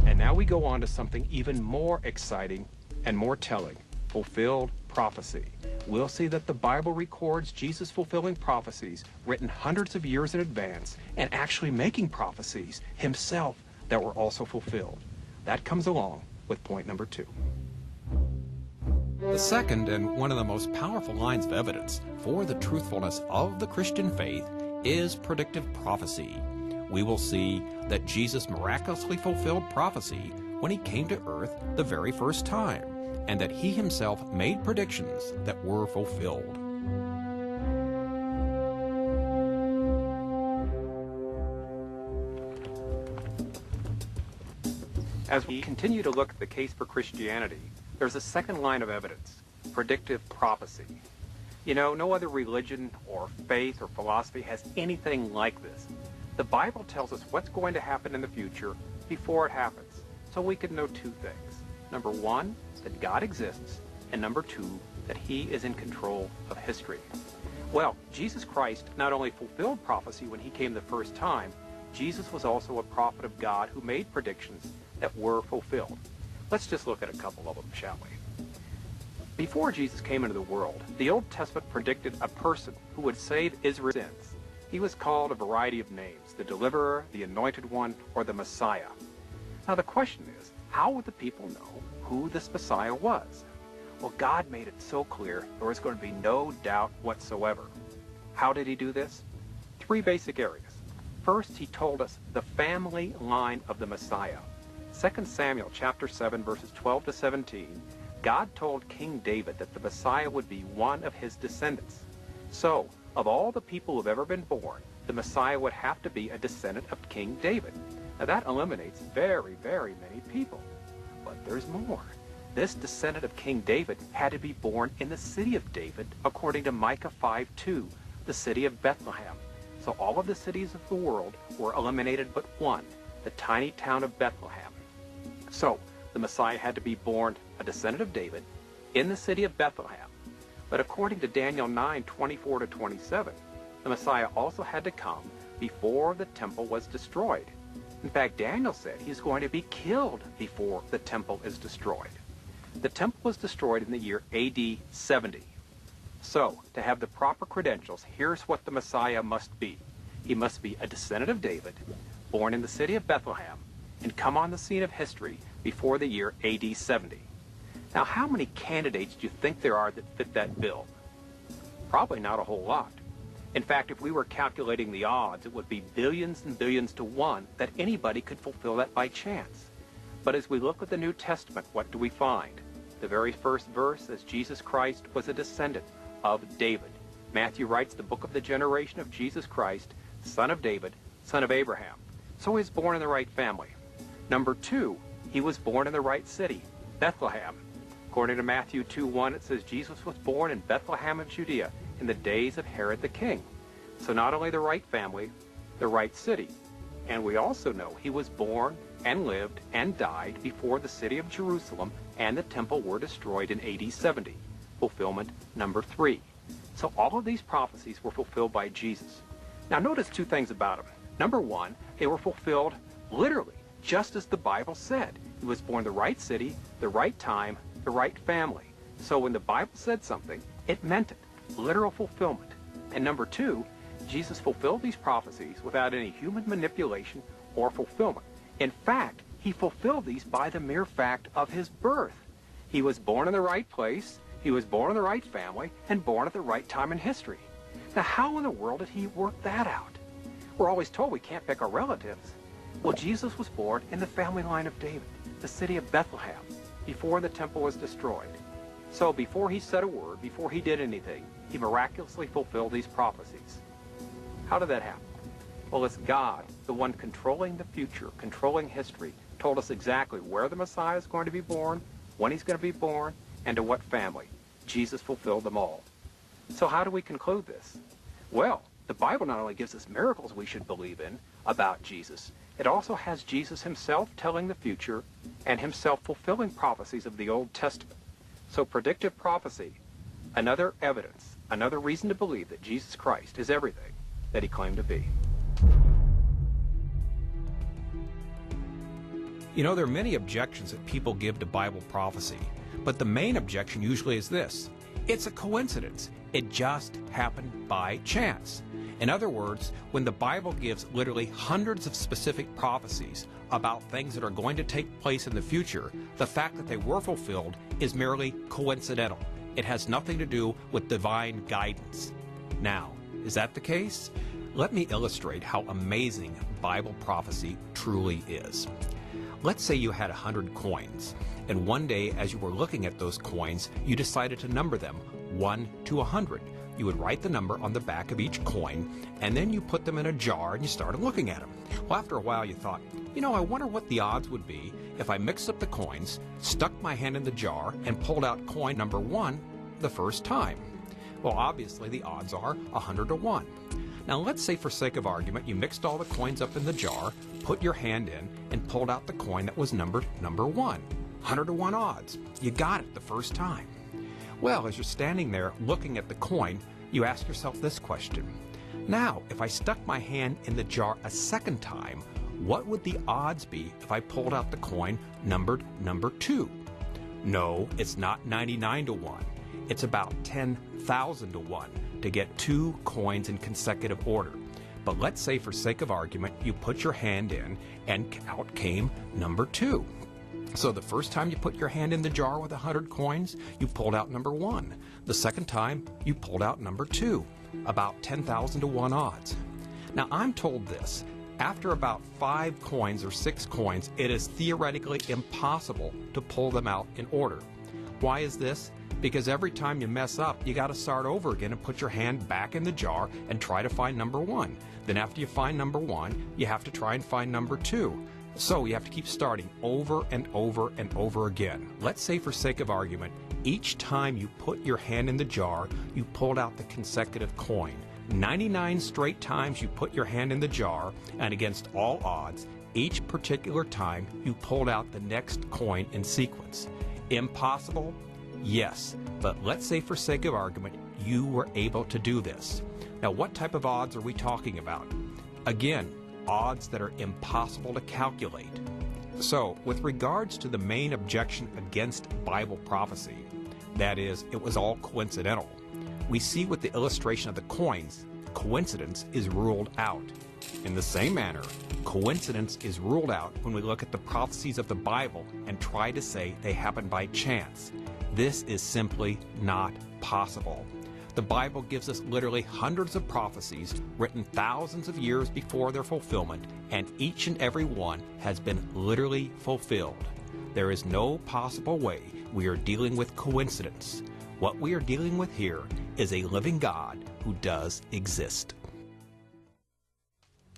And now we go on to something even more exciting and more telling: fulfilled prophecy. We'll see that the Bible records Jesus fulfilling prophecies written hundreds of years in advance and actually making prophecies himself that were also fulfilled. That comes along with point number 2. The second and one of the most powerful lines of evidence for the truthfulness of the Christian faith is predictive prophecy. We will see that Jesus miraculously fulfilled prophecy when he came to earth the very first time, and that he himself made predictions that were fulfilled. As we continue to look at the case for Christianity, there's a second line of evidence: predictive prophecy. You know, no other religion or faith or philosophy has anything like this. The Bible tells us what's going to happen in the future before it happens, so we can know 2 things. Number 1, that God exists, and number 2, that he is in control of history. Well, Jesus Christ not only fulfilled prophecy when he came the first time, Jesus was also a prophet of God who made predictions that were fulfilled. Let's just look at a couple of them, shall we? Before Jesus came into the world, the Old Testament predicted a person who would save Israel's sins. He was called a variety of names: the Deliverer, the Anointed One, or the Messiah. Now the question is, how would the people know who this Messiah was? Well, God made it so clear there was going to be no doubt whatsoever. How did he do this? 3 basic areas. First, he told us the family line of the Messiah. 2 Samuel chapter 7, verses 12 to 17, God told King David that the Messiah would be one of his descendants. So, of all the people who have ever been born, the Messiah would have to be a descendant of King David. Now that eliminates very, very many people. But there's more. This descendant of King David had to be born in the city of David, according to Micah 5:2, the city of Bethlehem. So all of the cities of the world were eliminated but one, the tiny town of Bethlehem. So the Messiah had to be born a descendant of David in the city of Bethlehem. But according to Daniel 9:24 to 27, the Messiah also had to come before the temple was destroyed. In fact, Daniel said he's going to be killed before the temple is destroyed. The temple was destroyed in the year AD 70. So, to have the proper credentials, here's what the Messiah must be. He must be a descendant of David, born in the city of Bethlehem, and come on the scene of history before the year AD 70. Now, how many candidates do you think there are that fit that bill? Probably not a whole lot. In fact, if we were calculating the odds, it would be billions and billions to one that anybody could fulfill that by chance. But as we look at the New Testament, what do we find? The very first verse says Jesus Christ was a descendant of David. Matthew writes the book of the generation of Jesus Christ, son of David, son of Abraham. So he was born in the right family. Number 2, he was born in the right city, Bethlehem. According to Matthew 2:1, it says Jesus was born in Bethlehem of Judea in the days of Herod the king. So not only the right family, the right city. And we also know he was born and lived and died before the city of Jerusalem and the temple were destroyed in AD 70. Fulfillment number 3. So all of these prophecies were fulfilled by Jesus. Now notice 2 things about him. Number 1, they were fulfilled literally, just as the Bible said. He was born in the right city, the right time, the right family. So when the Bible said something, it meant it. Literal fulfillment. And number 2, Jesus fulfilled these prophecies without any human manipulation or fulfillment. In fact, he fulfilled these by the mere fact of his birth. He was born in the right place, he was born in the right family, and born at the right time in history. Now, how in the world did he work that out? We're always told we can't pick our relatives. Well, Jesus was born in the family line of David, the city of Bethlehem, before the temple was destroyed. So before he said a word, before he did anything, he miraculously fulfilled these prophecies. How did that happen? Well, it's God, the one controlling the future, controlling history, told us exactly where the Messiah is going to be born, when he's going to be born, and to what family. Jesus fulfilled them all. So how do we conclude this? Well, the Bible not only gives us miracles we should believe in about Jesus, it also has Jesus himself telling the future and himself fulfilling prophecies of the Old Testament. So predictive prophecy, another evidence, another reason to believe that Jesus Christ is everything that he claimed to be. You know, there are many objections that people give to Bible prophecy, but the main objection usually is this: it's a coincidence. It just happened by chance. In other words, when the Bible gives literally hundreds of specific prophecies about things that are going to take place in the future, the fact that they were fulfilled is merely coincidental. It has nothing to do with divine guidance. Now, is that the case? Let me illustrate how amazing Bible prophecy truly is. Let's say you had 100 coins, and one day as you were looking at those coins, you decided to number them 1 to 100. You would write the number on the back of each coin, and then you put them in a jar and you started looking at them. Well, after a while you thought, I wonder what the odds would be if I mixed up the coins, stuck my hand in the jar, and pulled out coin number 1 the first time. Well, obviously the odds are 100 to 1. Now let's say for sake of argument you mixed all the coins up in the jar, put your hand in, and pulled out the coin that was numbered number 1. 100 to 1 odds. You got it the first time. Well, as you're standing there looking at the coin, you ask yourself this question. Now, if I stuck my hand in the jar a second time, what would the odds be if I pulled out the coin numbered number 2? No, it's not 99 to 1. It's about 10,000 to 1 to get 2 coins in consecutive order. But let's say for sake of argument, you put your hand in and out came number 2. So the first time you put your hand in the jar with 100 coins, you pulled out number 1. The second time, you pulled out number 2. About 10,000 to 1 odds. Now I'm told this. After about 5 coins or 6 coins, it is theoretically impossible to pull them out in order. Why is this? Because every time you mess up, you got to start over again and put your hand back in the jar and try to find number 1. Then after you find number 1, you have to try and find number 2. So you have to keep starting over and over and over again. Let's say for sake of argument, each time you put your hand in the jar, you pulled out the consecutive coin. 99 straight times you put your hand in the jar, and against all odds, each particular time you pulled out the next coin in sequence. Impossible? Yes, but let's say for sake of argument, you were able to do this. Now what type of odds are we talking about? Again, odds that are impossible to calculate. So, with regards to the main objection against Bible prophecy, that is, it was all coincidental, we see with the illustration of the coins, coincidence is ruled out. In the same manner, coincidence is ruled out when we look at the prophecies of the Bible and try to say they happen by chance. This is simply not possible. The Bible gives us literally hundreds of prophecies written thousands of years before their fulfillment, and each and every one has been literally fulfilled. There is no possible way we are dealing with coincidence. What we are dealing with here is a living God who does exist.